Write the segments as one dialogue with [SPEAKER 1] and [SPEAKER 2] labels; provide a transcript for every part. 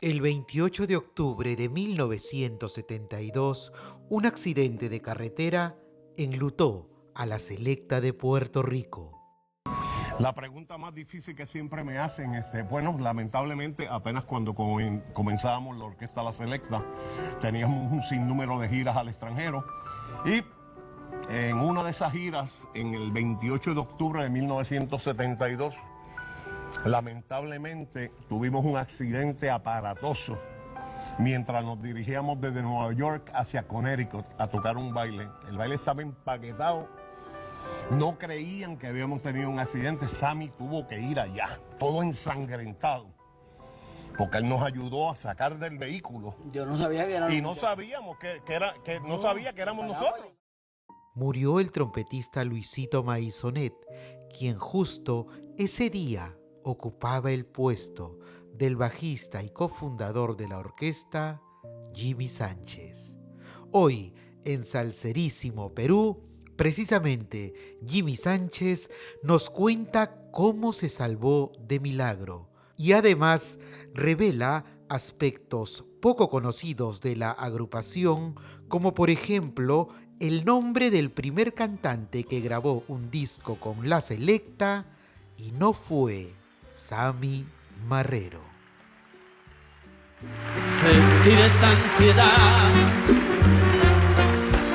[SPEAKER 1] El 28 de octubre de 1972, un accidente de carretera enlutó a la selecta de Puerto Rico.
[SPEAKER 2] La pregunta más difícil que siempre me hacen, bueno, lamentablemente apenas cuando comenzábamos la orquesta La Selecta, teníamos un sinnúmero de giras al extranjero y en una de esas giras, en el 28 de octubre de 1972, lamentablemente tuvimos un accidente aparatoso mientras nos dirigíamos desde Nueva York hacia Connecticut a tocar un baile. El baile estaba empaquetado. No creían que habíamos tenido un accidente. Sammy tuvo que ir allá, todo ensangrentado, porque él nos ayudó a sacar del vehículo.
[SPEAKER 3] Yo no sabía que éramos.
[SPEAKER 2] Y no sabíamos no sabía que éramos nosotros.
[SPEAKER 1] Murió el trompetista Luisito Maisonet, quien justo ese día ocupaba el puesto del bajista y cofundador de la orquesta, Jimmy Sánchez. Hoy, en Salserísimo, Perú, precisamente Jimmy Sánchez nos cuenta cómo se salvó de milagro y además revela aspectos poco conocidos de la agrupación, como por ejemplo el nombre del primer cantante que grabó un disco con La Selecta y no fue Sammy Marrero.
[SPEAKER 4] Sentir esta ansiedad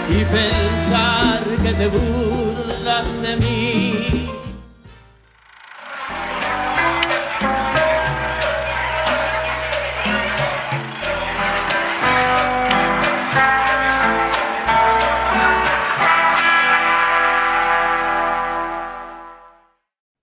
[SPEAKER 4] y pensar que te burlas de mí.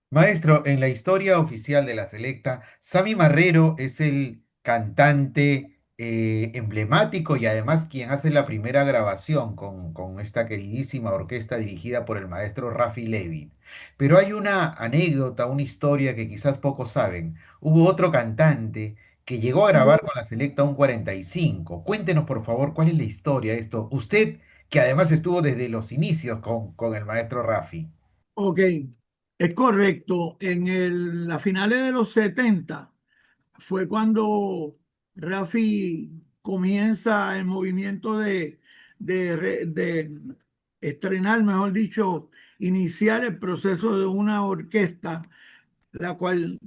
[SPEAKER 5] Maestro, en la historia oficial de La Selecta, Sammy Marrero es el cantante emblemático y además quien hace la primera grabación con esta queridísima orquesta dirigida por el maestro Rafi Levin. Pero hay una anécdota, una historia que quizás pocos saben. Hubo otro cantante que llegó a grabar con La Selecta un 45. Cuéntenos, por favor, cuál es la historia de esto. Usted, que además estuvo desde los inicios con el maestro Rafi.
[SPEAKER 6] Ok, es correcto. Las finales de los 70 fue cuando Rafi comienza el movimiento de estrenar, mejor dicho, iniciar el proceso de una orquesta, la cual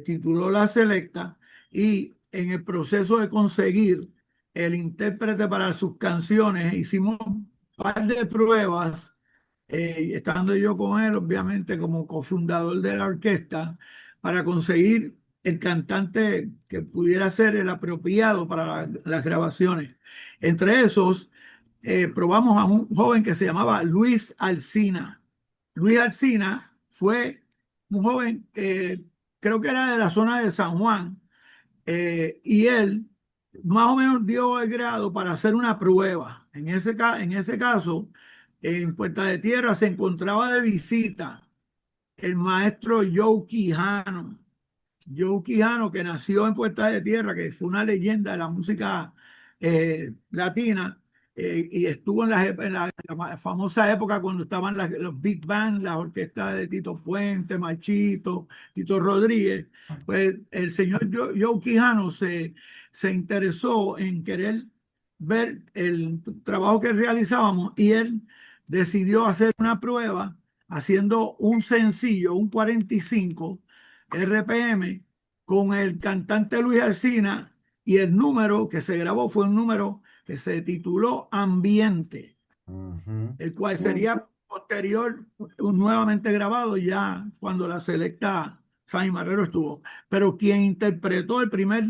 [SPEAKER 6] tituló La Selecta, y en el proceso de conseguir el intérprete para sus canciones, hicimos un par de pruebas, estando yo con él, obviamente, como cofundador de la orquesta, para conseguir el cantante que pudiera ser el apropiado para las grabaciones. Entre esos, probamos a un joven que se llamaba Luis Alsina. Luis Alsina fue un joven, creo que era de la zona de San Juan, y él más o menos dio el grado para hacer una prueba. En ese caso, en Puerta de Tierra se encontraba de visita el maestro Joe Quijano. Joe Quijano, que nació en Puerta de Tierra, que fue una leyenda de la música latina, y estuvo en la famosa época cuando estaban los big band, las orquestas de Tito Puente, Machito, Tito Rodríguez. Pues el señor Joe Quijano se interesó en querer ver el trabajo que realizábamos, y él decidió hacer una prueba haciendo un sencillo, un 45 RPM, con el cantante Luis Alsina, y el número que se grabó fue un número que se tituló Ambiente,
[SPEAKER 5] Ujú.
[SPEAKER 6] el cual sería posterior, nuevamente grabado ya cuando La Selecta, Sammy Marrero estuvo. Pero quien interpretó el primer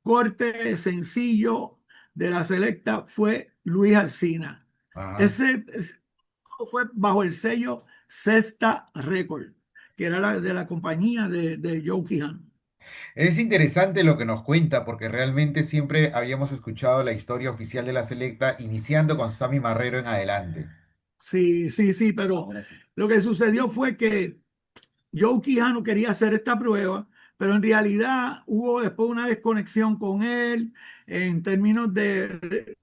[SPEAKER 6] corte sencillo de La Selecta fue Luis Alsina.
[SPEAKER 5] Ajá.
[SPEAKER 6] Ese fue bajo el sello Sexta Record, que era de la compañía de Joe Quijano.
[SPEAKER 5] Es interesante lo que nos cuenta porque realmente siempre habíamos escuchado la historia oficial de La Selecta iniciando con Sammy Marrero en adelante.
[SPEAKER 6] Sí, sí, sí, pero lo que sucedió fue que Joe Quijano quería hacer esta prueba, pero en realidad hubo después una desconexión con él en términos de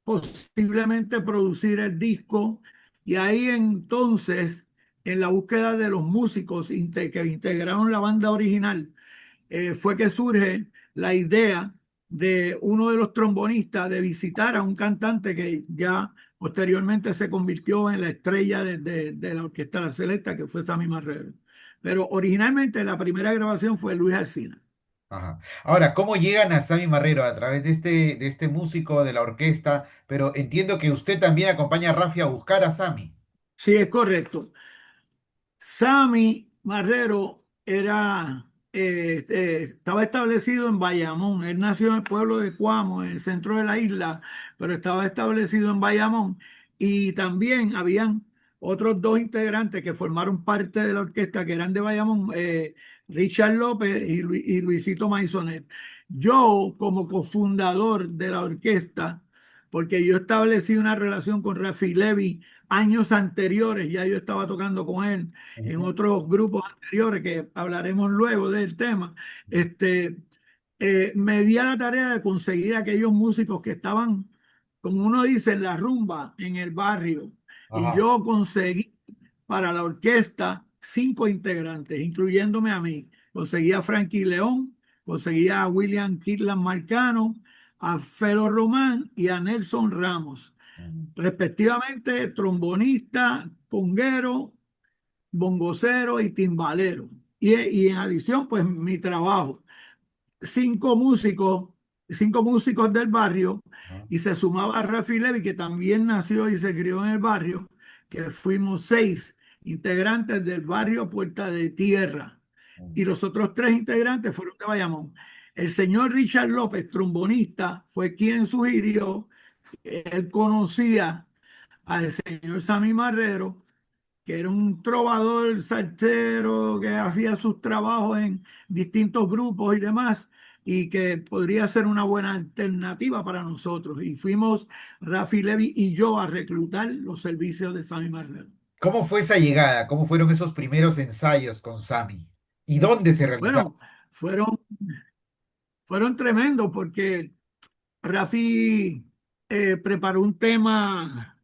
[SPEAKER 6] posiblemente producir el disco, y ahí entonces, en la búsqueda de los músicos que integraron la banda original, fue que surge la idea de uno de los trombonistas de visitar a un cantante que ya posteriormente se convirtió en la estrella de la Orquesta La Selecta, que fue Sammy Marrero. Pero originalmente la primera grabación fue Luis Alsina.
[SPEAKER 5] Ajá. Ahora, ¿cómo llegan a Sammy Marrero? A través de este músico de la orquesta, pero entiendo que usted también acompaña a Rafi a buscar a Sammy.
[SPEAKER 6] Sí, es correcto. Sammy Marrero estaba establecido en Bayamón. Él nació en el pueblo de Cuamo, en el centro de la isla, pero estaba establecido en Bayamón. Y también habían otros dos integrantes que formaron parte de la orquesta que eran de Bayamón, Richard López y Luisito Maisonet. Yo, como cofundador de la orquesta, porque yo establecí una relación con Rafi Levy años anteriores, ya yo estaba tocando con él en
[SPEAKER 5] Ujú,
[SPEAKER 6] otros grupos anteriores que hablaremos luego del tema, este, me di a la tarea de conseguir aquellos músicos que estaban, como uno dice, en la rumba, en el barrio. Y
[SPEAKER 5] ajá.
[SPEAKER 6] yo conseguí para la orquesta 5 integrantes, incluyéndome a mí. Conseguí a Frankie León, conseguí a William Kirtland Marcano, a Felo Román y a Nelson Ramos,
[SPEAKER 5] Ujú,
[SPEAKER 6] respectivamente trombonista, conguero, bongocero y timbalero. Y en adición, pues mi trabajo. 5 músicos, 5 músicos del barrio,
[SPEAKER 5] ajá,
[SPEAKER 6] y se sumaba Rafi Levy, que también nació y se crió en el barrio, que fuimos 6 integrantes del barrio Puerta de Tierra.
[SPEAKER 5] ujú.
[SPEAKER 6] Y los otros 3 integrantes fueron de Bayamón. El señor Richard López, trombonista, fue quien sugirió, él conocía al señor Sammy Marrero, que era un trovador salsero que hacía sus trabajos en distintos grupos y demás, y que podría ser una buena alternativa para nosotros. Y fuimos Rafi Levy y yo a reclutar los servicios de Sammy Marrero.
[SPEAKER 5] ¿Cómo fue esa llegada? ¿Cómo fueron esos primeros ensayos con Sammy? ¿Y dónde se realizaron?
[SPEAKER 6] Bueno, fueron, fueron tremendos porque Rafi preparó un tema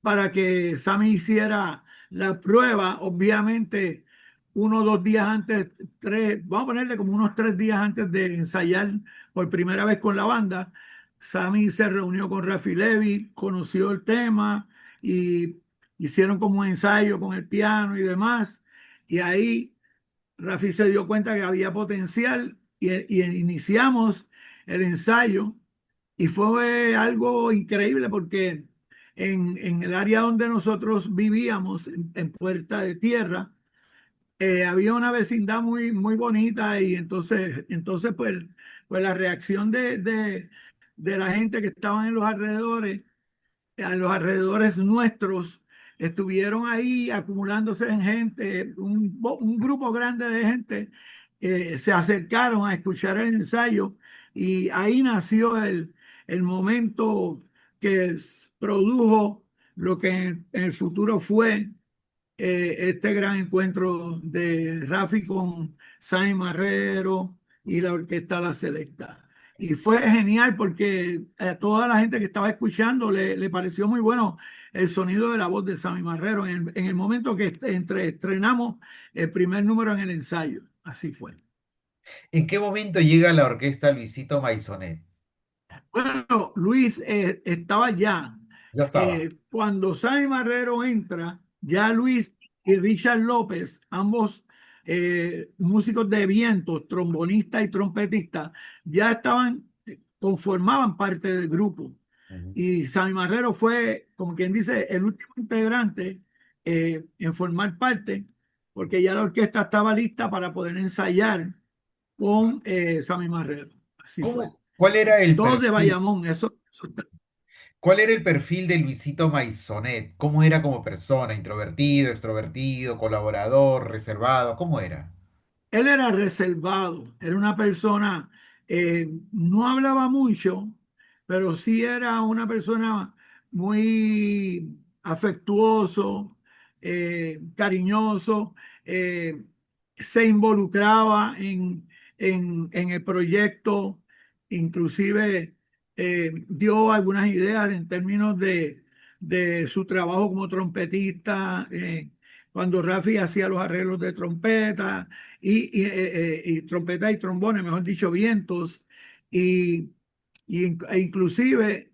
[SPEAKER 6] para que Sammy hiciera la prueba, obviamente 1 o 2 días antes, vamos a ponerle como unos 3 días antes de ensayar por primera vez con la banda. Sammy se reunió con Rafi Levy, conoció el tema y hicieron como un ensayo con el piano y demás. Y ahí Rafi se dio cuenta que había potencial y iniciamos el ensayo, y fue algo increíble porque en el área donde nosotros vivíamos, en Puerta de Tierra, había una vecindad muy, muy bonita, y entonces pues la reacción de la gente que estaban en los alrededores, a los alrededores nuestros, estuvieron ahí acumulándose en gente, un grupo grande de gente se acercaron a escuchar el ensayo, y ahí nació el momento que produjo lo que en el futuro fue este gran encuentro de Rafi con Sammy Marrero y la orquesta La Selecta. Y fue genial porque a toda la gente que estaba escuchando le pareció muy bueno el sonido de la voz de Sammy Marrero en el momento que estrenamos el primer número en el ensayo. Así fue.
[SPEAKER 5] ¿En qué momento llega la orquesta Luisito Maisonet?
[SPEAKER 6] Bueno, Luis estaba ya.
[SPEAKER 5] Ya estaba.
[SPEAKER 6] Cuando Sammy Marrero entra, ya Luis y Richard López, ambos músicos de vientos, trombonista y trompetista, ya conformaban parte del grupo.
[SPEAKER 5] Ujú.
[SPEAKER 6] Y Sammy Marrero fue, como quien dice, el último integrante en formar parte, porque ya la orquesta estaba lista para poder ensayar con Sammy Marrero. Así fue.
[SPEAKER 5] ¿Cuál era el
[SPEAKER 6] Todos de
[SPEAKER 5] perfil?
[SPEAKER 6] Bayamón, eso
[SPEAKER 5] ¿Cuál era el perfil de Luisito Maisonet? ¿Cómo era como persona? ¿Introvertido, extrovertido, colaborador, reservado? ¿Cómo era?
[SPEAKER 6] Él era reservado, era una persona, no hablaba mucho, pero sí era una persona muy afectuoso, cariñoso, eh, se involucraba en el proyecto, inclusive dio algunas ideas en términos de su trabajo como trompetista. cuando Rafi hacía los arreglos de trompeta y trompeta y trombones, mejor dicho, vientos, y, e inclusive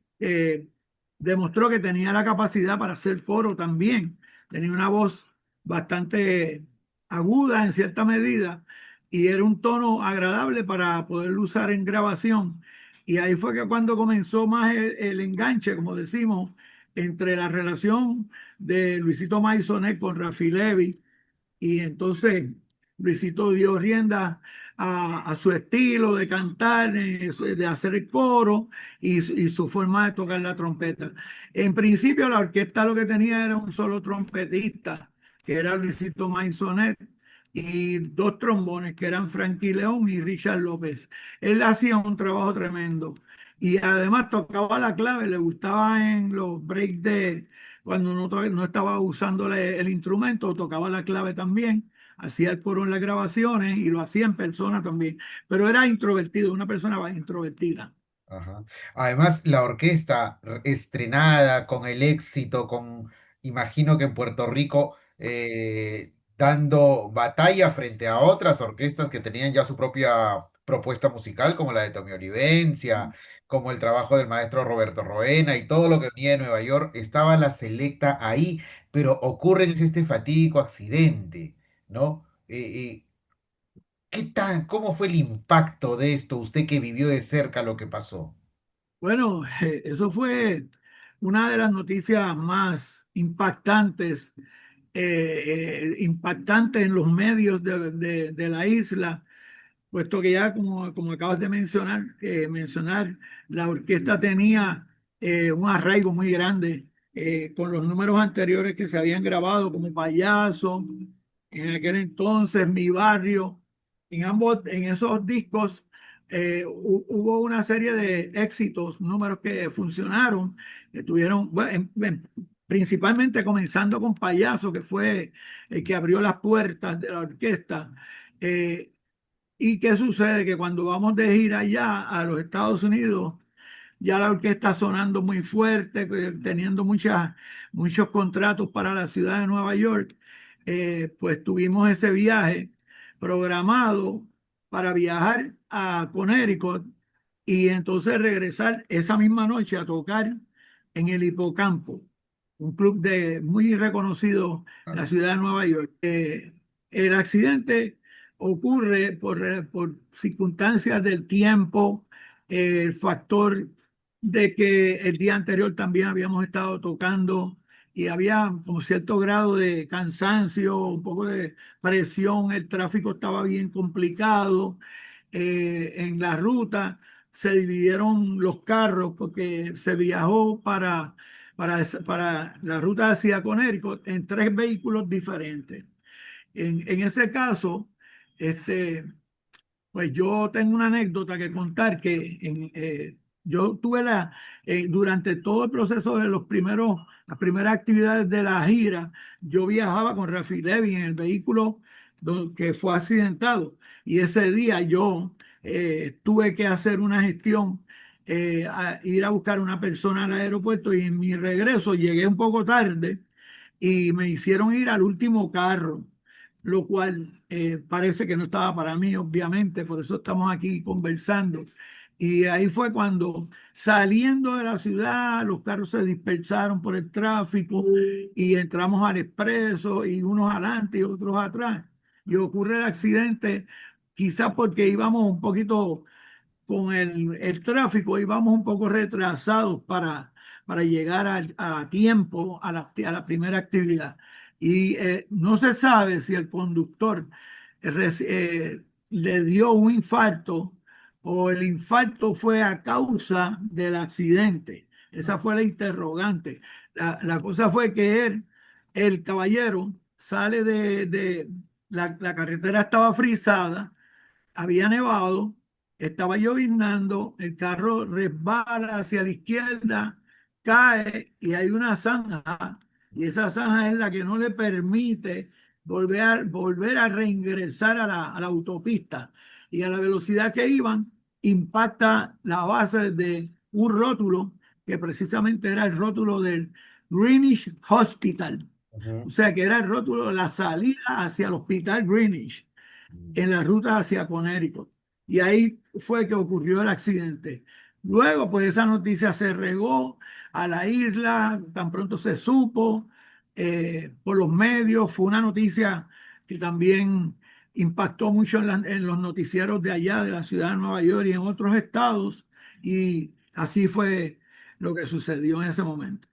[SPEAKER 6] demostró que tenía la capacidad para hacer coro también. Tenía una voz bastante aguda en cierta medida y era un tono agradable para poderlo usar en grabación. Y ahí fue que cuando comenzó más el enganche, como decimos, entre la relación de Luisito Maisonet con Rafi Levy, y entonces Luisito dio rienda a su estilo de cantar, de hacer el coro y su forma de tocar la trompeta. En principio la orquesta lo que tenía era un solo trompetista, que era Luisito Maisonet, y dos trombones, que eran Frankie León y Richard López. Él hacía un trabajo tremendo. Y además tocaba la clave, le gustaba en los breaks de cuando no estaba usando el instrumento, tocaba la clave también, hacía el coro en las grabaciones y lo hacía en persona también, pero era introvertido, una persona introvertida.
[SPEAKER 5] Ajá. Además, la orquesta estrenada con el éxito, imagino que en Puerto Rico, dando batalla frente a otras orquestas que tenían ya su propia propuesta musical, como la de Tommy Olivencia, como el trabajo del maestro Roberto Roena y todo lo que venía de Nueva York, estaba la Selecta ahí, pero ocurre este fatídico accidente, ¿no? ¿Cómo fue el impacto de esto, usted que vivió de cerca lo que pasó?
[SPEAKER 6] Bueno, eso fue una de las noticias más impactantes en los medios de la isla, puesto que ya, como acabas de mencionar, la orquesta tenía un arraigo muy grande con los números anteriores que se habían grabado, como Payaso, en aquel entonces, Mi Barrio. En esos discos hubo una serie de éxitos, números que funcionaron, que tuvieron, bueno, principalmente comenzando con Payaso, que fue el que abrió las puertas de la orquesta. Eh, ¿Y qué sucede? Que cuando vamos de gira allá a los Estados Unidos, ya la orquesta sonando muy fuerte, teniendo muchos contratos para la ciudad de Nueva York, pues tuvimos ese viaje programado para viajar a Connecticut y entonces regresar esa misma noche a tocar en el Hipocampo, un club muy reconocido en la ciudad de Nueva York. El accidente ocurre por circunstancias del tiempo, el factor de que el día anterior también habíamos estado tocando y había como cierto grado de cansancio, un poco de presión, el tráfico estaba bien complicado, en la ruta se dividieron los carros porque se viajó para la ruta hacia Connecticut en tres vehículos diferentes. En ese caso, este, pues yo tengo una anécdota que contar que yo tuve durante todo el proceso de las primeras actividades de la gira, yo viajaba con Rafi Levy en el vehículo que fue accidentado y ese día yo tuve que hacer una gestión, ir a buscar una persona al aeropuerto y en mi regreso llegué un poco tarde y me hicieron ir al último carro, lo cual parece que no estaba para mí, obviamente, por eso estamos aquí conversando. Y ahí fue cuando, saliendo de la ciudad, los carros se dispersaron por el tráfico y entramos al expreso y unos adelante y otros atrás. Y ocurre el accidente, quizás porque íbamos un poquito con el tráfico, íbamos un poco retrasados para llegar a tiempo a la primera actividad. Y no se sabe si el conductor le dio un infarto o el infarto fue a causa del accidente. Esa fue la interrogante. La cosa fue que el caballero, sale la carretera estaba frisada, había nevado, estaba lloviznando, el carro resbala hacia la izquierda, cae y hay una zanja, y esa zanja es la que no le permite volver a reingresar a la autopista. Y a la velocidad que iban, impacta la base de un rótulo que precisamente era el rótulo del Greenwich Hospital.
[SPEAKER 5] Ujú.
[SPEAKER 6] O sea que era el rótulo de la salida hacia el Hospital Greenwich en la ruta hacia Connecticut. Y ahí fue que ocurrió el accidente. Luego, pues esa noticia se regó a la isla, tan pronto se supo por los medios, fue una noticia que también impactó mucho en los noticieros de allá, de la ciudad de Nueva York y en otros estados, y así fue lo que sucedió en ese momento.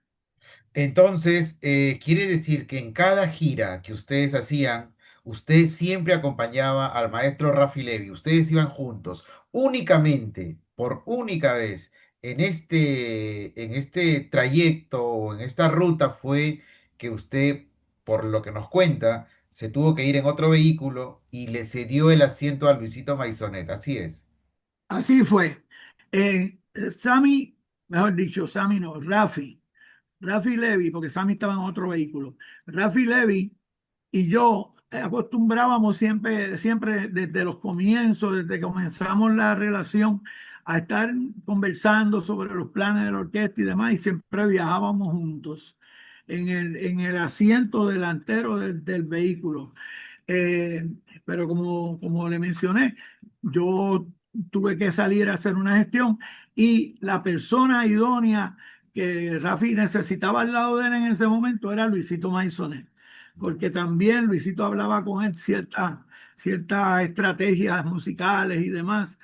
[SPEAKER 5] Entonces, quiere decir que en cada gira que ustedes hacían, usted siempre acompañaba al maestro Rafi Levi, ustedes iban juntos, únicamente, por única vez, en este trayecto o en esta ruta fue que usted, por lo que nos cuenta, se tuvo que ir en otro vehículo y le cedió el asiento a Luisito Maisonet, así es.
[SPEAKER 6] Así fue. Sammy, mejor dicho, Sammy no, Rafi Levy, porque Sammy estaba en otro vehículo. Rafi Levy y yo acostumbrábamos siempre, siempre desde los comienzos, desde que comenzamos la relación, a estar conversando sobre los planes de la orquesta y demás, y siempre viajábamos juntos en el asiento delantero del vehículo. Eh, pero como le mencioné, yo tuve que salir a hacer una gestión y la persona idónea que Rafi necesitaba al lado de él en ese momento era Luisito Maisonet, porque también Luisito hablaba con él ciertas estrategias musicales y demás,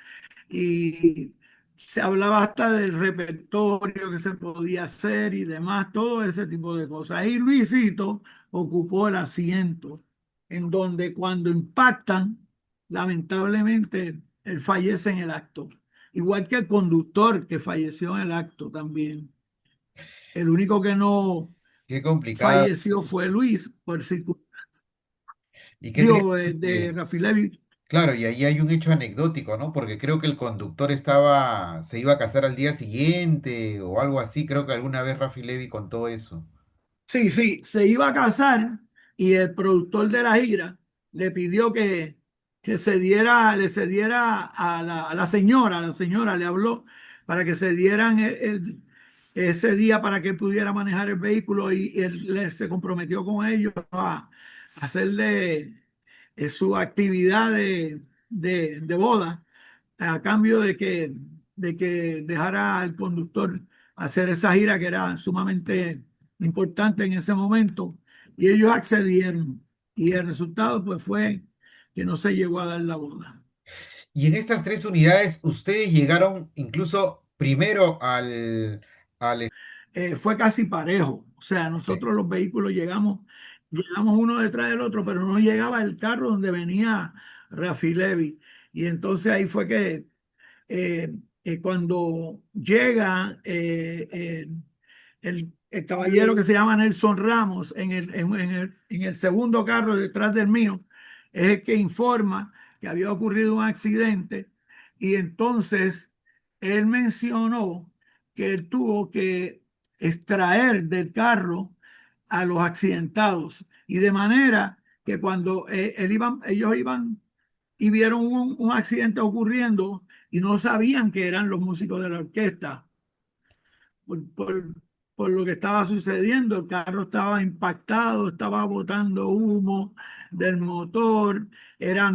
[SPEAKER 6] y se hablaba hasta del repertorio que se podía hacer y demás, todo ese tipo de cosas. Y Luisito ocupó el asiento en donde cuando impactan, lamentablemente, él fallece en el acto. Igual que el conductor que falleció en el acto también. El único que no
[SPEAKER 5] Qué complicada.
[SPEAKER 6] falleció fue Luis, por circunstancias,
[SPEAKER 5] ¿Y qué creen?
[SPEAKER 6] digo, de Rafi Levy.
[SPEAKER 5] Claro, y ahí hay un hecho anecdótico, ¿no? Porque creo que el conductor se iba a casar al día siguiente o algo así. Creo que alguna vez Rafi Levi contó eso.
[SPEAKER 6] Sí, sí, se iba a casar y el productor de la gira le pidió que le cediera a la señora le habló para que se dieran ese día para que él pudiera manejar el vehículo y él se comprometió con ellos a hacerle su actividad de boda a cambio de que dejara al conductor hacer esa gira que era sumamente importante en ese momento, y ellos accedieron. Y el resultado pues fue que no se llegó a dar la boda.
[SPEAKER 5] Y en estas tres unidades, ustedes llegaron incluso primero al...
[SPEAKER 6] Fue casi parejo. O sea,
[SPEAKER 5] este,
[SPEAKER 6] nosotros los vehículos llegamos uno detrás del otro, pero no llegaba el carro donde venía Rafi Levy. Y entonces ahí fue que cuando llega el caballero que se llama Nelson Ramos en el segundo carro detrás del mío, es el que informa que había ocurrido un accidente y entonces él mencionó que él tuvo que extraer del carro a los accidentados y de manera que cuando ellos iban y vieron un accidente ocurriendo y no sabían que eran los músicos de la orquesta por, por- por lo que estaba sucediendo. El carro estaba impactado, estaba botando humo del motor, era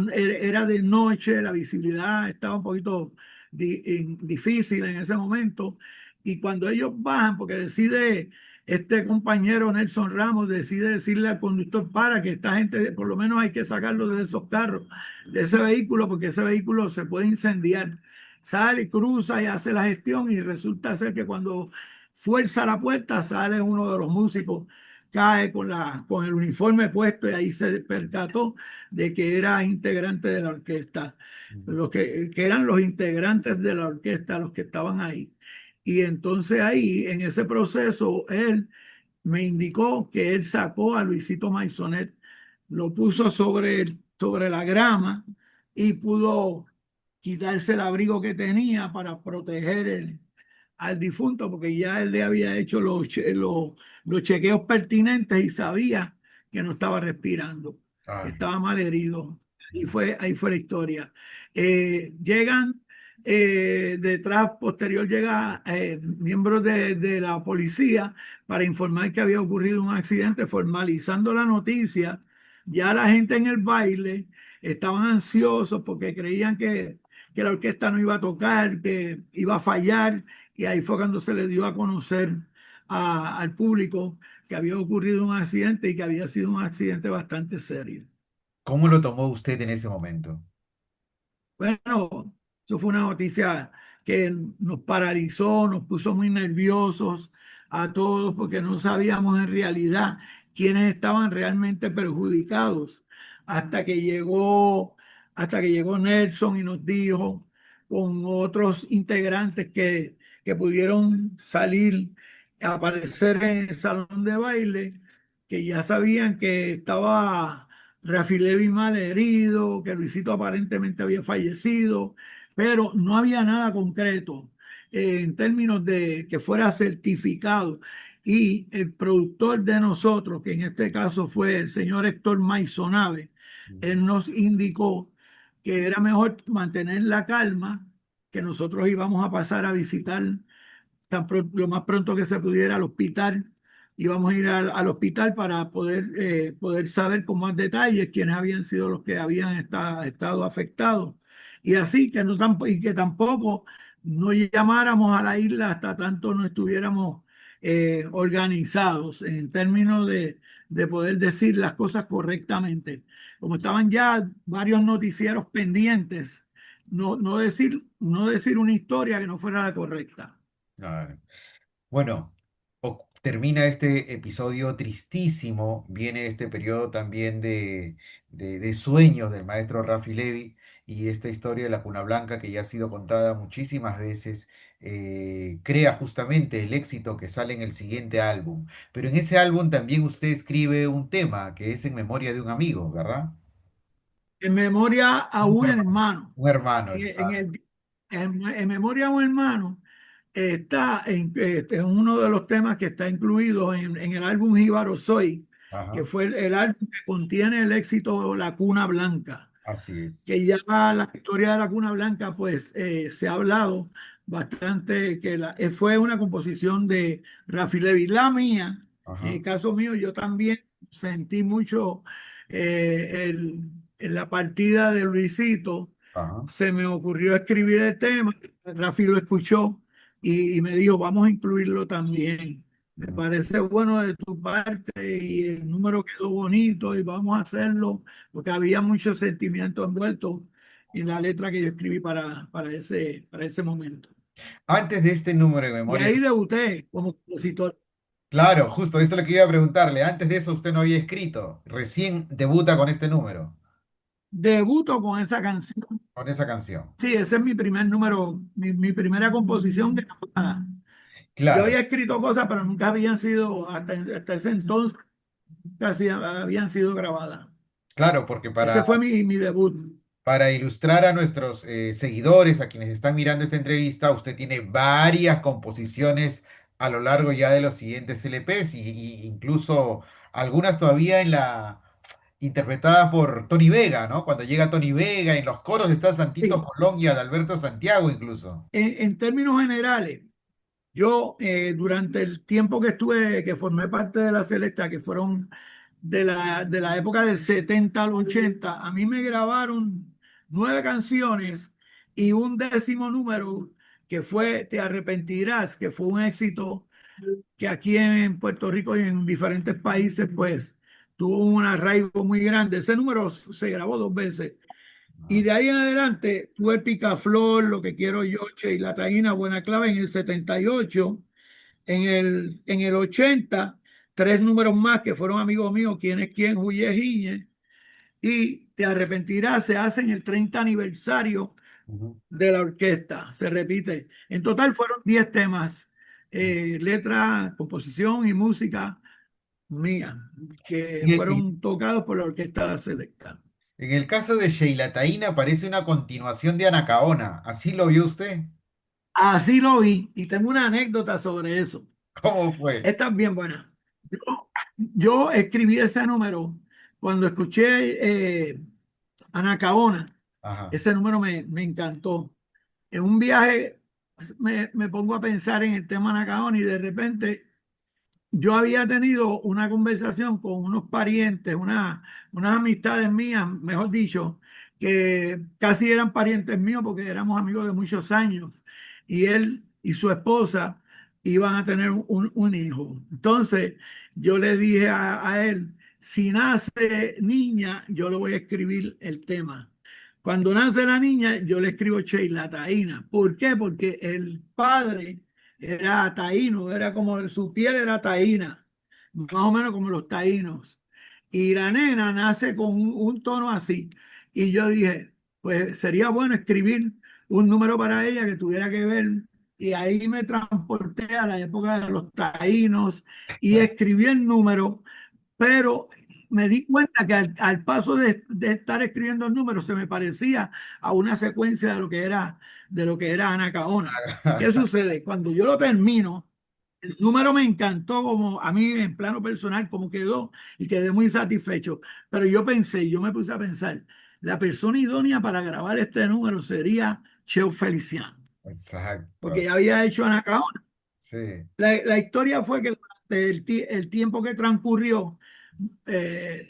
[SPEAKER 6] de noche, la visibilidad estaba un poquito difícil en ese momento. Y cuando ellos bajan, porque decide este compañero Nelson Ramos, decide decirle al conductor para que esta gente, por lo menos hay que sacarlo de esos carros, de ese vehículo, porque ese vehículo se puede incendiar. Sale, cruza y hace la gestión y resulta ser que cuando fuerza la puerta, sale uno de los músicos, cae con el uniforme puesto y ahí se percató de que era integrante de la orquesta, que eran los integrantes de la orquesta los que estaban ahí. Y entonces ahí, en ese proceso, él me indicó que él sacó a Luisito Maisonet, lo puso sobre la grama y pudo quitarse el abrigo que tenía para proteger al difunto, porque ya él le había hecho los chequeos pertinentes y sabía que no estaba respirando, que
[SPEAKER 5] Ay,
[SPEAKER 6] estaba mal herido. Ahí fue la historia. Llegan detrás, posterior, llega miembros de la policía para informar que había ocurrido un accidente, formalizando la noticia. Ya la gente en el baile estaban ansiosos porque creían que la orquesta no iba a tocar, que iba a fallar, y ahí fue cuando se le dio a conocer al público que había ocurrido un accidente y que había sido un accidente bastante serio.
[SPEAKER 5] ¿Cómo lo tomó usted en ese momento?
[SPEAKER 6] Bueno, eso fue una noticia que nos paralizó, nos puso muy nerviosos a todos porque no sabíamos en realidad quiénes estaban realmente perjudicados hasta que llegó, hasta que llegó Nelson y nos dijo con otros integrantes que pudieron salir a aparecer en el salón de baile, que ya sabían que estaba Rafi Levi mal herido, que Luisito aparentemente había fallecido, pero no había nada concreto en términos de que fuera certificado. Y el productor de nosotros, que en este caso fue el señor Héctor Maisonave, él nos indicó que era mejor mantener la calma, que nosotros íbamos a pasar a visitar lo más pronto que se pudiera al hospital. Íbamos a ir al hospital para poder saber con más detalles quiénes habían sido los que habían estado afectados. Y así que, y que tampoco no llamáramos a la isla hasta tanto no estuviéramos organizados en términos de poder decir las cosas correctamente. Como estaban ya varios noticieros pendientes, no decir una historia que no fuera la correcta.
[SPEAKER 5] Claro. Bueno, termina este episodio tristísimo, viene este periodo también de sueños del maestro Rafi Levi y esta historia de la Cuna Blanca que ya ha sido contada muchísimas veces, crea justamente el éxito que sale en el siguiente álbum. Pero en ese álbum también usted escribe un tema que es En memoria de un amigo, ¿verdad?
[SPEAKER 6] En memoria a
[SPEAKER 5] Un
[SPEAKER 6] un
[SPEAKER 5] hermano.
[SPEAKER 6] hermano.
[SPEAKER 5] Un hermano,
[SPEAKER 6] En,
[SPEAKER 5] exacto.
[SPEAKER 6] el, en memoria a un hermano está en uno de los temas que está incluido en el álbum Jíbaro Soy, que
[SPEAKER 5] Ajá,
[SPEAKER 6] fue el álbum que contiene el éxito La Cuna Blanca,
[SPEAKER 5] así es.
[SPEAKER 6] que ya la historia de la Cuna Blanca, pues se ha hablado bastante, fue una composición de Rafi Levi. La mía, en el
[SPEAKER 5] Ajá,
[SPEAKER 6] caso mío, yo también sentí mucho en la partida de Luisito.
[SPEAKER 5] ajá.
[SPEAKER 6] Se me ocurrió escribir el tema, Rafi lo escuchó y me dijo, vamos a incluirlo también. Me parece bueno de tu parte y el número quedó bonito y vamos a hacerlo porque había mucho sentimiento envuelto en la letra que yo escribí para ese momento.
[SPEAKER 5] Antes de este número de
[SPEAKER 6] Y
[SPEAKER 5] memoria.
[SPEAKER 6] ahí debuté como compositor.
[SPEAKER 5] Claro, justo eso es lo que iba a preguntarle. Antes de eso usted no había escrito. Recién debuta con este número,
[SPEAKER 6] Debuto con esa canción.
[SPEAKER 5] con esa canción.
[SPEAKER 6] Sí, ese es mi primer número, mi primera composición grabada. Yo
[SPEAKER 5] Claro,
[SPEAKER 6] había escrito cosas, pero nunca habían sido, hasta ese entonces, casi habían sido grabadas.
[SPEAKER 5] claro, porque
[SPEAKER 6] Ese fue mi debut.
[SPEAKER 5] para ilustrar a nuestros seguidores, a quienes están mirando esta entrevista, usted tiene varias composiciones a lo largo ya de los siguientes LPs y incluso algunas todavía en la interpretada por Tony Vega, ¿no? Cuando llega Tony Vega, en los coros está Santito
[SPEAKER 6] Sí.
[SPEAKER 5] Colón y Adalberto Santiago incluso.
[SPEAKER 6] En términos generales, yo durante el tiempo que estuve, que formé parte de la Selecta, que fueron de la época del 70 al 80, a mí me grabaron 9 canciones y un décimo número que fue Te arrepentirás, que fue un éxito que aquí en Puerto Rico y en diferentes países, pues tuvo un arraigo muy grande. Ese número se grabó 2 veces. Y
[SPEAKER 5] Ah,
[SPEAKER 6] de ahí en adelante tuve Picaflor, Lo que quiero yo, Che y la Traína, Buena Clave en el 78. En el 80, 3 números más que fueron amigos míos, Quién es quién, Huye Jiñe. Y Te arrepentirás, se hace en el 30 aniversario
[SPEAKER 5] ujú,
[SPEAKER 6] de la orquesta, se repite. En total fueron 10 temas,
[SPEAKER 5] ujú.
[SPEAKER 6] letra, composición y música mía, que
[SPEAKER 5] Y
[SPEAKER 6] fueron tocados por la Orquesta Selecta.
[SPEAKER 5] en el caso de Sheila Taína parece una continuación de Anacaona. ¿Así lo vio usted?
[SPEAKER 6] Así lo vi y tengo una anécdota sobre eso.
[SPEAKER 5] ¿Cómo fue?
[SPEAKER 6] Esta es bien buena. Yo escribí ese número cuando escuché Anacaona.
[SPEAKER 5] Ajá.
[SPEAKER 6] Ese número me encantó. En un viaje me pongo a pensar en el tema Anacaona y de repente yo había tenido una conversación con unos parientes, unas amistades mías, mejor dicho, que casi eran parientes míos porque éramos amigos de muchos años. Y él y su esposa iban a tener un hijo. Entonces yo le dije a él, si nace niña, yo le voy a escribir el tema. Cuando nace la niña, yo le escribo Sheila Taína. ¿Por qué? Porque el padre era taíno, era como su piel era taína, más o menos como los taínos. Y la nena nace con un tono así. Y yo dije, pues sería bueno escribir un número para ella que tuviera que ver. Y ahí me transporté a la época de los taínos y escribí el número, pero me di cuenta que al paso de estar escribiendo el número se me parecía a una secuencia de lo que era Anacaona. ¿Qué sucede? Cuando yo lo termino, el número me encantó como a mí en plano personal, como quedó y quedé muy satisfecho. Pero yo me puse a pensar, la persona idónea para grabar este número sería Cheo Feliciano, porque
[SPEAKER 5] Exacto,
[SPEAKER 6] ya había hecho Anacaona.
[SPEAKER 5] sí.
[SPEAKER 6] La historia fue que durante el tiempo que transcurrió,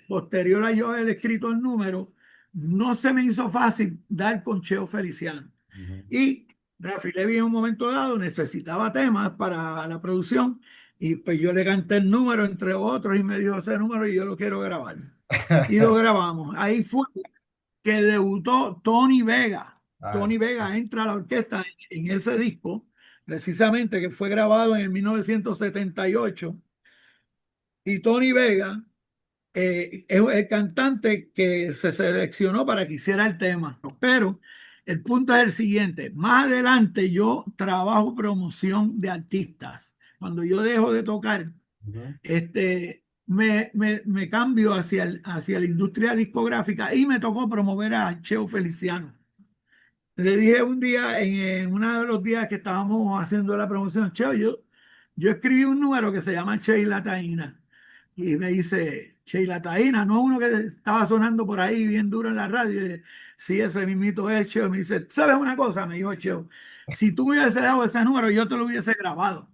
[SPEAKER 6] posterior a yo haber escrito el número, no se me hizo fácil dar con Cheo Feliciano.
[SPEAKER 5] Ujú.
[SPEAKER 6] Y Rafi Levi en un momento dado necesitaba temas para la producción y pues yo le canté el número entre otros y me dijo ese número y yo lo quiero grabar. Y lo grabamos. Ahí fue que debutó Tony Vega.
[SPEAKER 5] Ah,
[SPEAKER 6] Tony Vega entra a la orquesta en ese disco, precisamente que fue grabado en el 1978. Y Tony Vega es el cantante que se seleccionó para que hiciera el tema. Pero el punto es el siguiente. Más adelante yo trabajo promoción de artistas. Cuando yo dejo de tocar,
[SPEAKER 5] ujú.
[SPEAKER 6] me cambio hacia la industria discográfica y me tocó promover a Cheo Feliciano. Le dije un día, en uno de los días que estábamos haciendo la promoción, Cheo, yo escribí un número que se llama Sheila Taína. Y me dice, Sheila Taína, no uno que estaba sonando por ahí bien duro en la radio. Y dije, sí, ese mismito es Cheo. Me dice, ¿sabes una cosa? Me dijo Cheo, si tú me hubieses dado ese número, yo te lo hubiese grabado.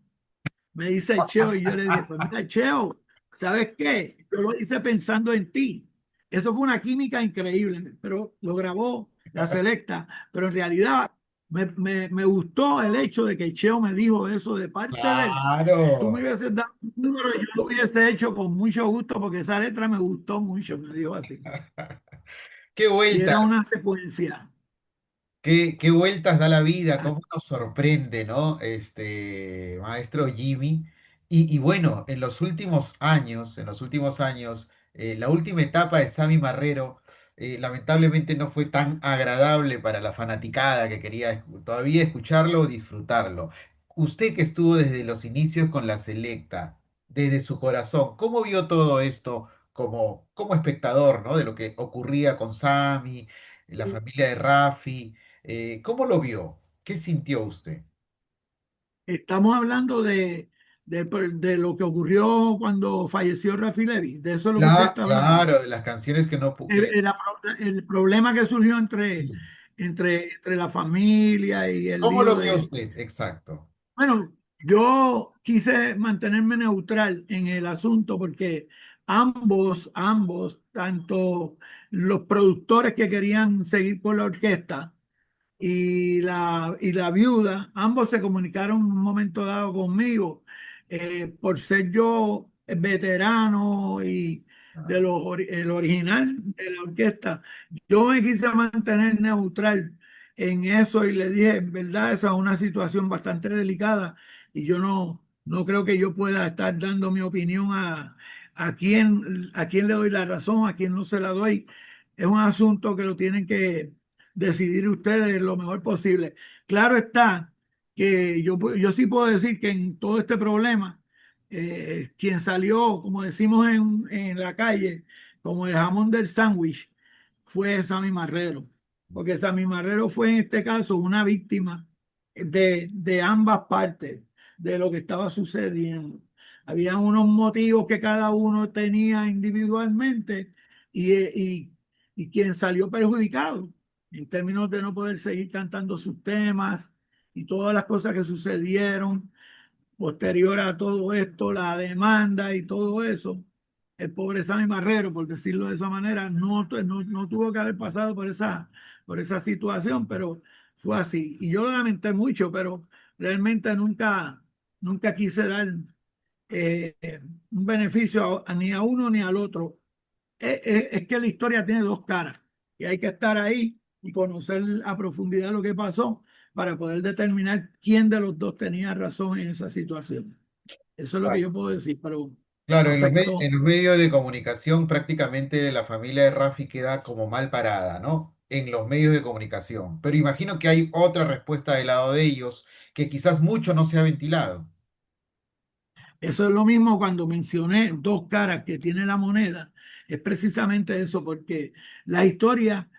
[SPEAKER 6] Me dice Cheo y yo le dije, pues mira, Cheo, ¿sabes qué? Yo lo hice pensando en ti. Eso fue una química increíble, pero lo grabó la Selecta, pero en realidad me gustó el hecho de que Cheo me dijo eso de parte de él. Tú me
[SPEAKER 5] Claro.
[SPEAKER 6] hubieses dado un número, yo lo hubiese hecho con mucho gusto porque esa letra me gustó mucho, me dijo así.
[SPEAKER 5] Qué
[SPEAKER 6] Y era
[SPEAKER 5] vueltas.
[SPEAKER 6] una secuencia.
[SPEAKER 5] Qué vueltas da la vida, cómo nos sorprende, ¿no? Maestro Jimmy. Y bueno, en los últimos años, la última etapa de Sammy Marrero, lamentablemente no fue tan agradable para la fanaticada que quería todavía escucharlo o disfrutarlo. Usted que estuvo desde los inicios con la Selecta, desde su corazón, ¿cómo vio todo esto como espectador, ¿no? De lo que ocurría con Sammy, la familia de Rafi? ¿Cómo lo vio? ¿Qué sintió usted?
[SPEAKER 6] Estamos hablando de lo que ocurrió cuando falleció Rafi Levi. De eso es lo que usted está hablando.
[SPEAKER 5] Claro, de las canciones que no...
[SPEAKER 6] El problema que surgió entre la familia y el
[SPEAKER 5] ¿Cómo
[SPEAKER 6] lío
[SPEAKER 5] lo vio
[SPEAKER 6] de...
[SPEAKER 5] usted? Exacto.
[SPEAKER 6] Bueno, yo quise mantenerme neutral en el asunto porque tanto los productores que querían seguir con la orquesta y la viuda, ambos se comunicaron en un momento dado conmigo, por ser yo veterano y
[SPEAKER 5] Ah,
[SPEAKER 6] el original de la orquesta. Yo me quise mantener neutral en eso y le dije, en verdad, esa es una situación bastante delicada y yo no creo que yo pueda estar dando mi opinión a quién le doy la razón, a quién no se la doy. Es un asunto que lo tienen que decidir ustedes lo mejor posible. Claro está que yo sí puedo decir que en todo este problema, quien salió, como decimos en la calle, como el jamón del sándwich, fue Sammy Marrero, porque Sammy Marrero fue en este caso una víctima de ambas partes de lo que estaba sucediendo. Había unos motivos que cada uno tenía individualmente y, y, y quien salió perjudicado en términos de no poder seguir cantando sus temas y todas las cosas que sucedieron posterior a todo esto, la demanda y todo eso. El pobre Sammy Marrero, por decirlo de esa manera, no tuvo que haber pasado por esa situación, pero fue así. Y yo lo lamenté mucho, pero realmente nunca quise dar eh, un beneficio ni a uno ni al otro. Es que la historia tiene dos caras y hay que estar ahí y conocer a profundidad lo que pasó para poder determinar quién de los dos tenía razón en esa situación. Eso es lo que yo puedo decir, pero
[SPEAKER 5] Claro,
[SPEAKER 6] afectó.
[SPEAKER 5] en los medios de comunicación prácticamente la familia de Rafi queda como mal parada, ¿no? En los medios de comunicación. Pero imagino que hay otra respuesta del lado de ellos que quizás mucho no se ha ventilado.
[SPEAKER 6] Eso es lo mismo cuando mencioné dos caras que tiene la moneda. Es precisamente eso, porque la historia,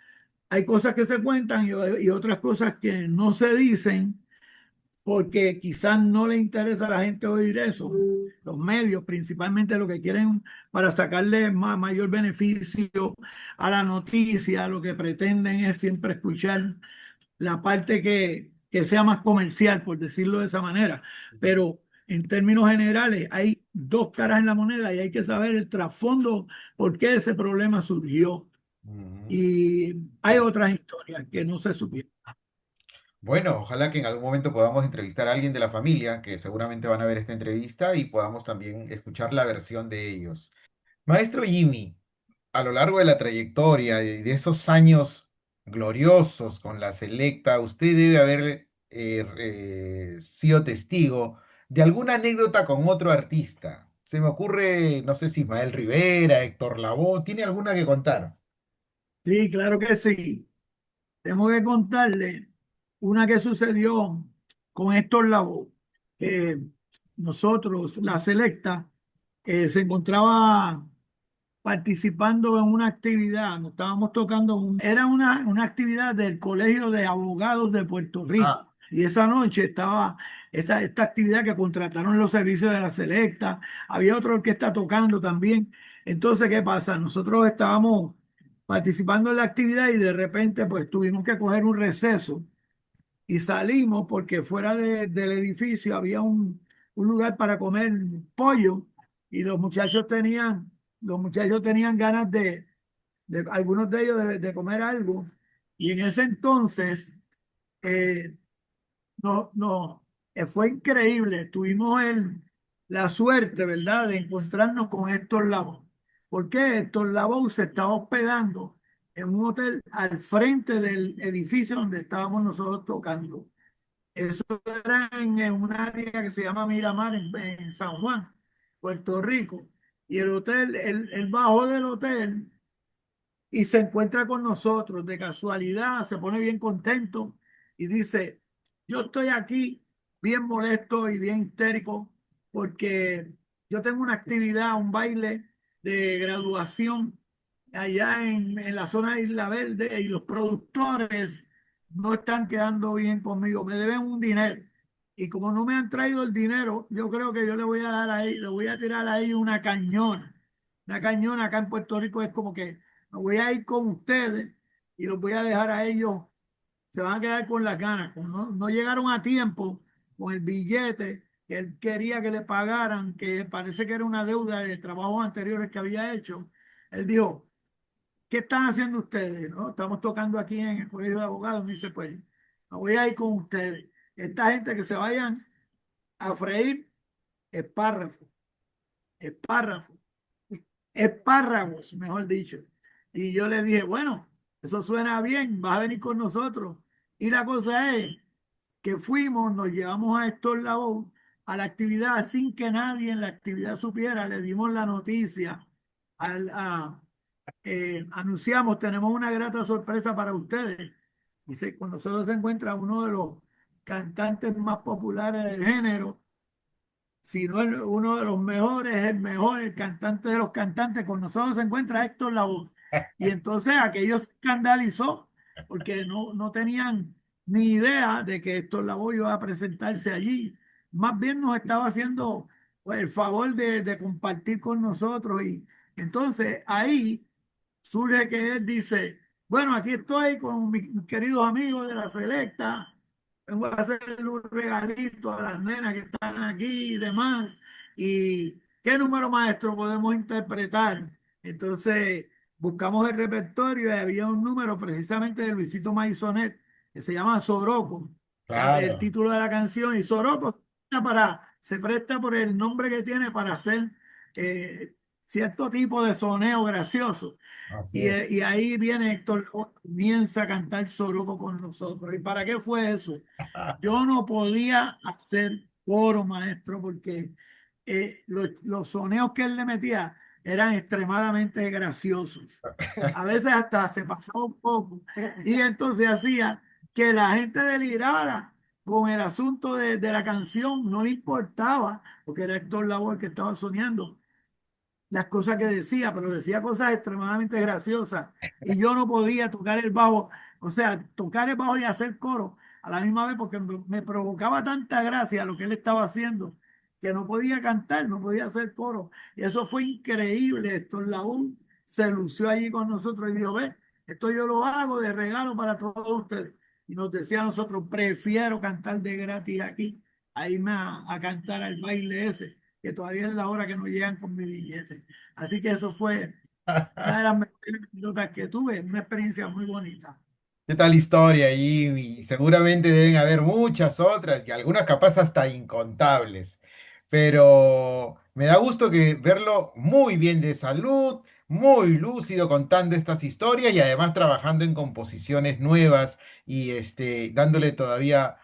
[SPEAKER 6] hay cosas que se cuentan y otras cosas que no se dicen porque quizás no le interesa a la gente oír eso. Los medios, principalmente lo que quieren para sacarle mayor beneficio a la noticia, lo que pretenden es siempre escuchar la parte que sea más comercial, por decirlo de esa manera. Pero en términos generales, hay dos caras en la moneda y hay que saber el trasfondo, por qué ese problema surgió.
[SPEAKER 5] Ujú.
[SPEAKER 6] Y hay otras historias que no se supieron.
[SPEAKER 5] Bueno, ojalá que en algún momento podamos entrevistar a alguien de la familia, que seguramente van a ver esta entrevista, y podamos también escuchar la versión de ellos. Maestro Jimmy, a lo largo de la trayectoria y de esos años gloriosos con la selecta, usted debe haber sido testigo de alguna anécdota con otro artista. Se me ocurre, no sé si Ismael Rivera, Héctor Lavoe, ¿tiene alguna que contar?
[SPEAKER 6] Sí, claro que sí. Tengo que contarle una que sucedió con Héctor Lavoe. Eh, nosotros, la selecta, se encontraba participando en una actividad, nos estábamos tocando, era una actividad del Colegio de Abogados de Puerto
[SPEAKER 5] Ah,
[SPEAKER 6] Rico. Y esa noche estaba esta actividad que contrataron los servicios de la Selecta, había otra orquesta tocando también. Entonces, ¿qué pasa? Nosotros estábamos participando en la actividad y de repente pues tuvimos que coger un receso y salimos porque fuera del edificio había un lugar para comer pollo y los muchachos tenían ganas de algunos de ellos de comer algo. Y en ese entonces eh, no, fue increíble. Tuvimos la suerte, ¿verdad?, de encontrarnos con Héctor Lavoe. Porque Héctor Lavoe se estaba hospedando en un hotel al frente del edificio donde estábamos nosotros tocando. Eso era en un área que se llama Miramar, en San Juan, Puerto Rico. Y el hotel, él bajó del hotel y se encuentra con nosotros de casualidad, se pone bien contento y dice, yo estoy aquí bien molesto y bien histérico porque yo tengo una actividad, un baile de graduación allá en la zona de Isla Verde y los productores no están quedando bien conmigo, me deben un dinero. Y como no me han traído el dinero, yo creo que yo le voy a dar ahí, le voy a tirar ahí una cañona. Una cañona acá en Puerto Rico es como que me voy a ir con ustedes y los voy a dejar a ellos, se van a quedar con las ganas. Como no llegaron a tiempo con el billete que él quería que le pagaran, que parece que era una deuda de trabajos anteriores que había hecho. Él dijo, ¿qué están haciendo ustedes? ¿No? Estamos tocando aquí en el Colegio de Abogados. Me dice, pues, me voy a ir con ustedes. Esta gente que se vayan a freír espárrafo, espárrafo. Espárragos, mejor dicho. Y yo le dije, bueno, eso suena bien, vas a venir con nosotros. Y la cosa es que fuimos, nos llevamos a Héctor Lavoe a la actividad sin que nadie en la actividad supiera, le dimos la noticia, anunciamos, tenemos una grata sorpresa para ustedes. Dice, con nosotros se encuentra uno de los cantantes más populares del género, si no es uno de los mejores, el mejor, el cantante de los cantantes, con nosotros se encuentra Héctor Lavoe. Y entonces aquello se escandalizó porque no tenían ni idea de que Héctor Lavoe iba a presentarse allí. Más bien nos estaba haciendo pues, el favor de compartir con nosotros. Y entonces ahí surge que él dice, Bueno, aquí estoy con mis queridos amigos de la Selecta. Vengo a hacerle un regalito a las nenas que están aquí y demás. ¿Y qué número maestro podemos interpretar? Entonces buscamos el repertorio y había un número precisamente de Luisito Maisonet que se llama Soroco, el
[SPEAKER 5] Claro,
[SPEAKER 6] título de la canción. Y Soroco se presta por el nombre que tiene para hacer eh, cierto tipo de soneo gracioso.
[SPEAKER 5] así
[SPEAKER 6] Y,
[SPEAKER 5] es.
[SPEAKER 6] y ahí viene Héctor Lavoe, comienza a cantar solo con nosotros. ¿Y para qué fue eso? Yo no podía hacer coro, maestro, porque los soneos que él le metía eran extremadamente graciosos. A veces hasta se pasaba un poco. Y entonces hacía que la gente delirara con el asunto de la canción, no le importaba, porque era Héctor Lavoe el que estaba soñando las cosas que decía, pero decía cosas extremadamente graciosas y yo no podía tocar el bajo, o sea, tocar el bajo y hacer coro a la misma vez porque me provocaba tanta gracia lo que él estaba haciendo que no podía cantar, no podía hacer coro. Y eso fue increíble. Esto Laúd se lució allí con nosotros y dijo, ve, esto yo lo hago de regalo para todos ustedes. Y nos decía a nosotros, prefiero cantar de gratis aquí a irme a cantar al baile ese que todavía es la hora que no llegan con mi billete. Así que eso fue una de las mejores anécdotas que tuve, una experiencia muy bonita.
[SPEAKER 5] ¿Qué tal historia, Jimmy? Seguramente deben haber muchas otras y algunas capaz hasta incontables. Pero me da gusto que verlo muy bien de salud, muy lúcido contando estas historias y además trabajando en composiciones nuevas y dándole todavía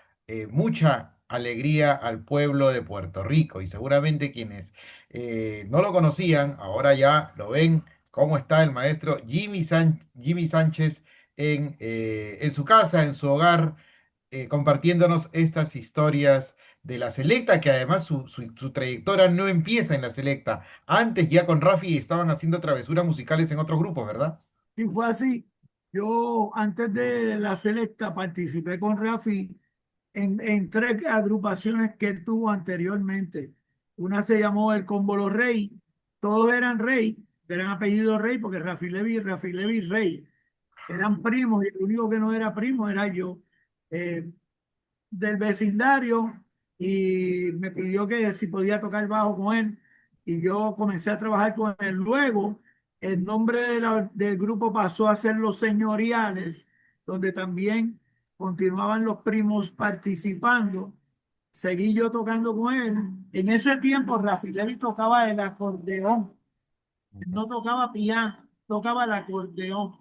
[SPEAKER 5] mucha alegría al pueblo de Puerto Rico. Y seguramente quienes no lo conocían, ahora ya lo ven cómo está el maestro Jimmy Sánchez en su casa, en su hogar, compartiéndonos estas historias de la Selecta, que además su trayectoria no empieza en la Selecta. Antes ya con Rafi estaban haciendo travesuras musicales en otros grupos, ¿verdad?
[SPEAKER 6] Y fue así. Yo antes de la selecta participé con Rafi en tres agrupaciones que él tuvo anteriormente. Una se llamó el Combo Los Rey, todos eran Rey, eran apellidos Rey porque Rafi Levi Rey. Eran primos y el único que no era primo era yo. Eh, del vecindario y me pidió que si podía tocar bajo con él y yo comencé a trabajar con él. Luego, el nombre del grupo pasó a ser Los Señoriales, donde también continuaban los primos participando. Seguí yo tocando con él. En ese tiempo, Rafi Levi tocaba el acordeón, no tocaba piano, tocaba el acordeón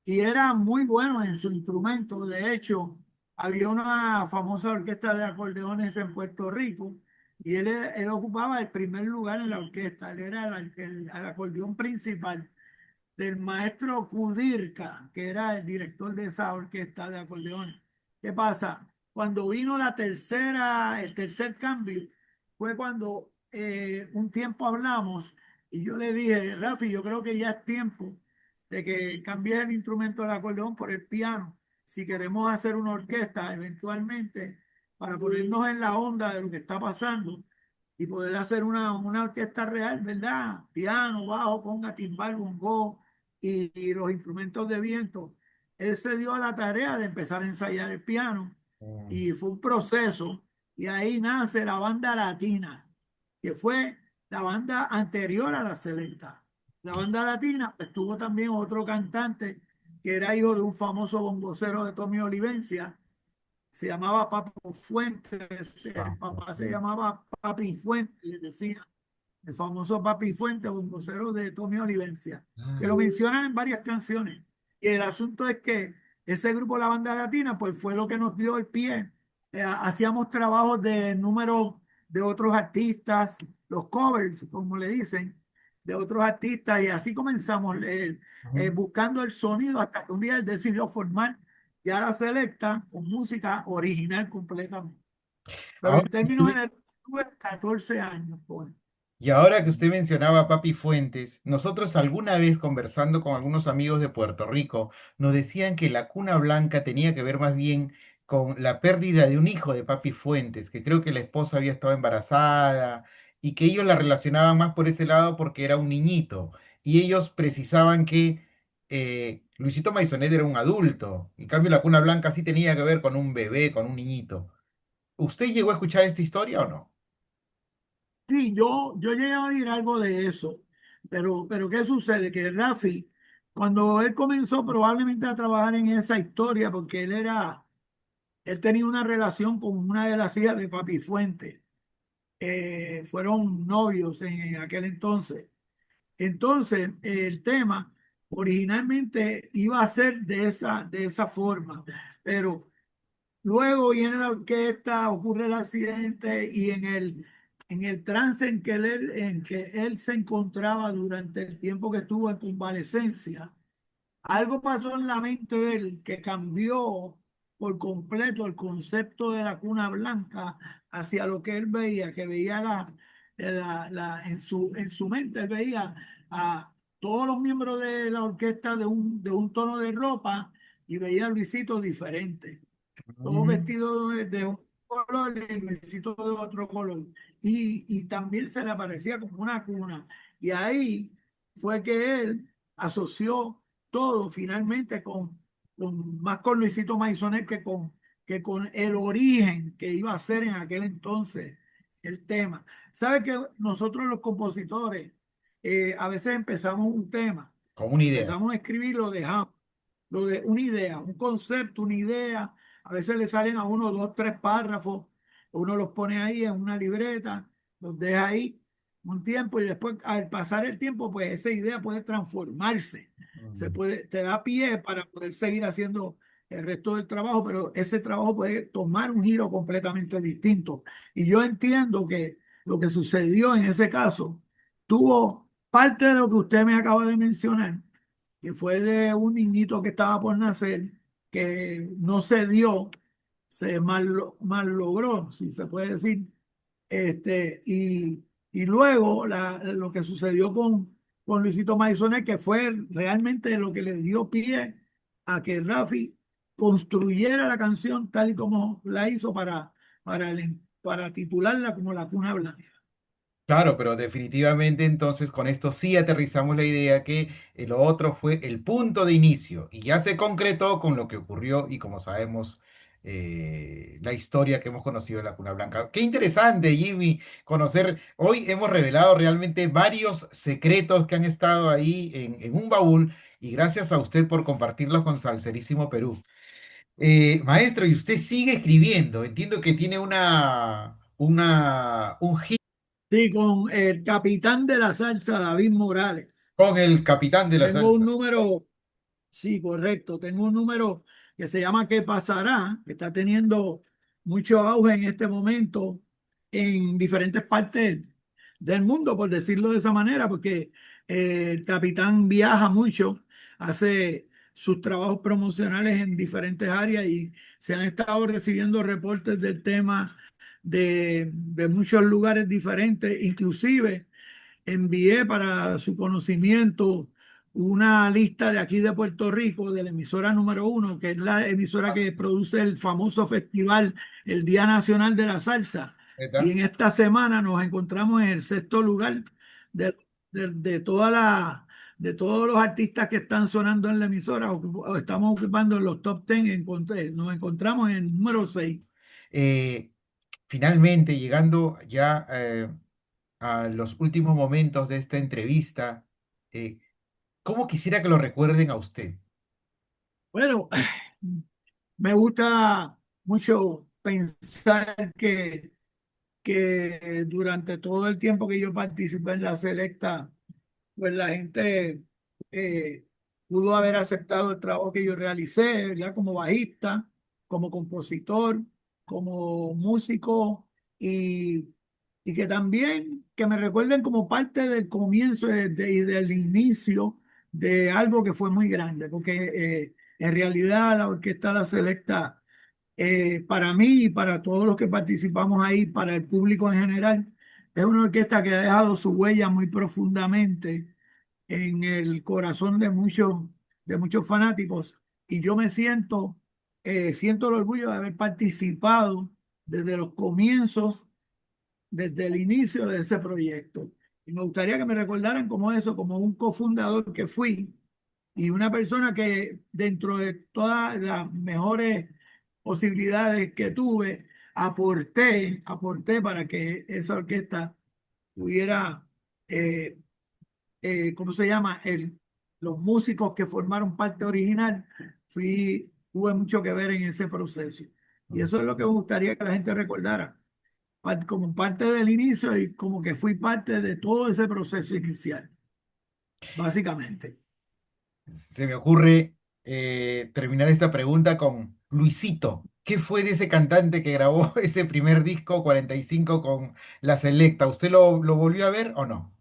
[SPEAKER 6] y era muy bueno en su instrumento. De hecho, había una famosa orquesta de acordeones en Puerto Rico y él ocupaba el primer lugar en la orquesta. Él era el acordeón principal del maestro Kudirka, que era el director de esa orquesta de acordeones. ¿Qué pasa? Cuando vino el tercer cambio, fue cuando un tiempo hablamos y yo le dije, Rafi, yo creo que ya es tiempo de que cambies el instrumento del acordeón por el piano. Si queremos hacer una orquesta eventualmente para ponernos en la onda de lo que está pasando y poder hacer una orquesta real, ¿verdad? Piano, bajo, conga, timbal, bongo y los instrumentos de viento. Él se dio a la tarea de empezar a ensayar el piano
[SPEAKER 5] Mm.
[SPEAKER 6] y fue un proceso y ahí nace la banda latina, que fue la banda anterior a la Selecta. La banda latina pues, tuvo también otro cantante que era hijo de un famoso bongocero de Tommy Olivencia, se llamaba Papo Fuentes,
[SPEAKER 5] Ah,
[SPEAKER 6] el papá se
[SPEAKER 5] sí.
[SPEAKER 6] llamaba Papi Fuentes, le decía, el famoso Papi Fuentes, un vocero de Tommy Olivencia, que lo mencionan en varias canciones. Y el asunto es que ese grupo, la banda latina, pues fue lo que nos dio el pie. Hacíamos trabajos de números de otros artistas, los covers, como le dicen, de otros artistas, y así comenzamos
[SPEAKER 5] Ujú.
[SPEAKER 6] buscando el sonido hasta que un día él decidió formar ya la selecta con música original completamente. Pero
[SPEAKER 5] Ahora,
[SPEAKER 6] en términos generales, tuve 14 años, pues.
[SPEAKER 5] y ahora que usted mencionaba a Papi Fuentes, nosotros alguna vez conversando con algunos amigos de Puerto Rico, nos decían que la cuna blanca tenía que ver más bien con la pérdida de un hijo de Papi Fuentes, que creo que la esposa había estado embarazada y que ellos la relacionaban más por ese lado porque era un niñito. Y ellos precisaban que Luisito Maisonet era un adulto. En cambio, la Cuna Blanca sí tenía que ver con un bebé, con un niñito. ¿Usted llegó a escuchar esta historia o no?
[SPEAKER 6] Sí, yo llegué a oír algo de eso, pero ¿qué sucede? Que Rafi, cuando él comenzó probablemente a trabajar en esa historia, porque él tenía una relación con una de las hijas de Papi Fuente, fueron novios en aquel entonces. Entonces, el tema originalmente iba a ser de esa forma, pero luego viene la orquesta, ocurre el accidente y en el trance en que él se encontraba durante el tiempo que estuvo en convalecencia, algo pasó en la mente de él que cambió por completo el concepto de la Cuna Blanca hacia lo que él veía, que veía en su mente, él veía a todos los miembros de la orquesta de un tono de ropa y veía a Luisito diferente, todos
[SPEAKER 5] Mm.
[SPEAKER 6] vestidos de un color y Luisito de otro color. Y también se le aparecía como una cuna. Y ahí fue que él asoció todo finalmente más con Luisito Maisonet que con el origen que iba a ser en aquel entonces el tema. ¿Sabe que nosotros los compositores a veces empezamos un tema,
[SPEAKER 5] Como una idea.
[SPEAKER 6] empezamos a escribir, lo dejamos, lo de una idea, un concepto, una idea, a veces le salen a uno dos, tres párrafos, uno los pone ahí en una libreta, los deja ahí un tiempo y después al pasar el tiempo, pues esa idea puede transformarse,
[SPEAKER 5] Mm.
[SPEAKER 6] te da pie para poder seguir haciendo el resto del trabajo, pero ese trabajo puede tomar un giro completamente distinto. Y yo entiendo que lo que sucedió en ese caso tuvo parte de lo que usted me acaba de mencionar, que fue de un niñito que estaba por nacer, que no se dio, mal logró, si se puede decir. Este, y luego lo que sucedió con Luisito Maisonet, que fue realmente lo que le dio pie a que Rafi construyera la canción tal y como la hizo para titularla como La Cuna Blanca.
[SPEAKER 5] Claro, pero definitivamente entonces con esto sí aterrizamos la idea que lo otro fue el punto de inicio y ya se concretó con lo que ocurrió y como sabemos la historia que hemos conocido de la Cuna Blanca. Qué interesante, Jimmy, conocer. Hoy hemos revelado realmente varios secretos que han estado ahí en un baúl y gracias a usted por compartirlos con Salserísimo Perú. Maestro, y usted sigue escribiendo. Entiendo que tiene un hit
[SPEAKER 6] Sí, con el capitán de la salsa, David Morales.
[SPEAKER 5] con el capitán de la
[SPEAKER 6] Tengo un
[SPEAKER 5] salsa.
[SPEAKER 6] número. Sí, correcto. Tengo un número que se llama ¿Qué pasará? Que está teniendo mucho auge en este momento en diferentes partes del mundo, por decirlo de esa manera, porque el capitán viaja mucho, hace sus trabajos promocionales en diferentes áreas y se han estado recibiendo reportes del tema de muchos lugares diferentes, inclusive envié para su conocimiento una lista de aquí de Puerto Rico, de la emisora número uno, que es la emisora que produce el famoso festival, el Día Nacional de la Salsa. Y
[SPEAKER 5] ¿Neta?
[SPEAKER 6] en esta semana nos encontramos en el sexto lugar de, de de todos los artistas que están sonando en la emisora, estamos ocupando los top 10, nos encontramos en el número 6.
[SPEAKER 5] Eh, Finalmente, llegando ya a los últimos momentos de esta entrevista, eh, ¿cómo quisiera que lo recuerden a usted?
[SPEAKER 6] Bueno, me gusta mucho pensar que durante todo el tiempo que yo participé en la selecta, pues la gente eh, pudo haber aceptado el trabajo que yo realicé, ya como bajista, como compositor, como músico y, y que también que me recuerden como parte del comienzo y del inicio de algo que fue muy grande, porque en realidad la Orquesta La Selecta, para mí y para todos los que participamos ahí, para el público en general, es una orquesta que ha dejado su huella muy profundamente en el corazón de muchos fanáticos. Y yo siento el orgullo de haber participado desde los comienzos, desde el inicio de ese proyecto. Y me gustaría que me recordaran como eso, como un cofundador que fui y una persona que dentro de todas las mejores posibilidades que tuve, aporté para que esa orquesta tuviera, eh, ¿cómo se llama? Los músicos que formaron parte original, tuve mucho que ver en ese proceso. Y eso es lo que me gustaría que la gente recordara, como parte del inicio y como que fui parte de todo ese proceso inicial, básicamente.
[SPEAKER 5] Se me ocurre terminar esta pregunta con Luisito. ¿Qué fue de ese cantante que grabó ese primer disco 45 con La Selecta? ¿Usted lo volvió a ver o no?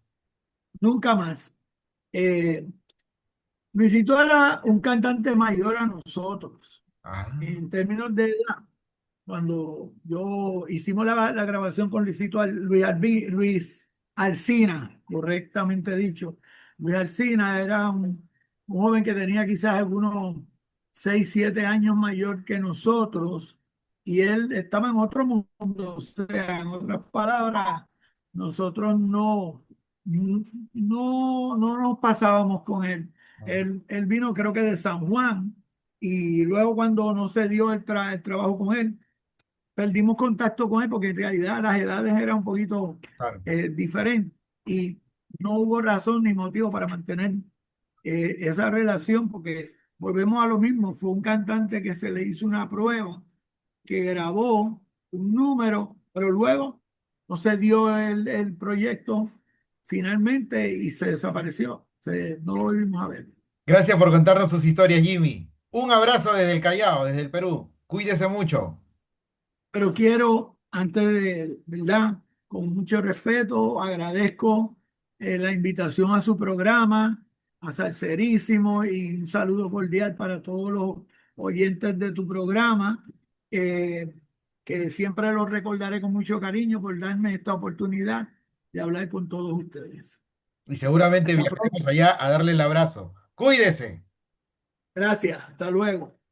[SPEAKER 6] Nunca más. Eh, Luisito era un cantante mayor a nosotros
[SPEAKER 5] Ah,
[SPEAKER 6] en términos de edad. Cuando yo hicimos la grabación con Luis Alsina, correctamente dicho. Luis Alsina era un joven que tenía quizás algunos 6 7 años mayor que nosotros y él estaba en otro mundo. O sea, en otras palabras, nosotros no nos pasábamos con él. Él vino creo que de San Juan y luego cuando no se dio el trabajo con él, perdimos contacto con él porque en realidad las edades eran un poquito
[SPEAKER 5] claro.
[SPEAKER 6] diferentes y no hubo razón ni motivo para mantener esa relación porque volvemos a lo mismo, fue un cantante que se le hizo una prueba, que grabó un número, pero luego no se dio el proyecto finalmente y se desapareció, no lo volvimos a ver.
[SPEAKER 5] Gracias por contarnos sus historias, Jimmy. Un abrazo desde el Callao, desde el Perú. Cuídese mucho.
[SPEAKER 6] Pero quiero, antes de, ¿verdad? Con mucho respeto, agradezco la invitación a su programa, a Salserísimo, y un saludo cordial para todos los oyentes de tu programa, eh, que siempre los recordaré con mucho cariño por darme esta oportunidad de hablar con todos ustedes.
[SPEAKER 5] Y seguramente
[SPEAKER 6] Hasta pronto.
[SPEAKER 5] viajaremos allá a darle el abrazo. Cuídese.
[SPEAKER 6] Gracias. Hasta luego.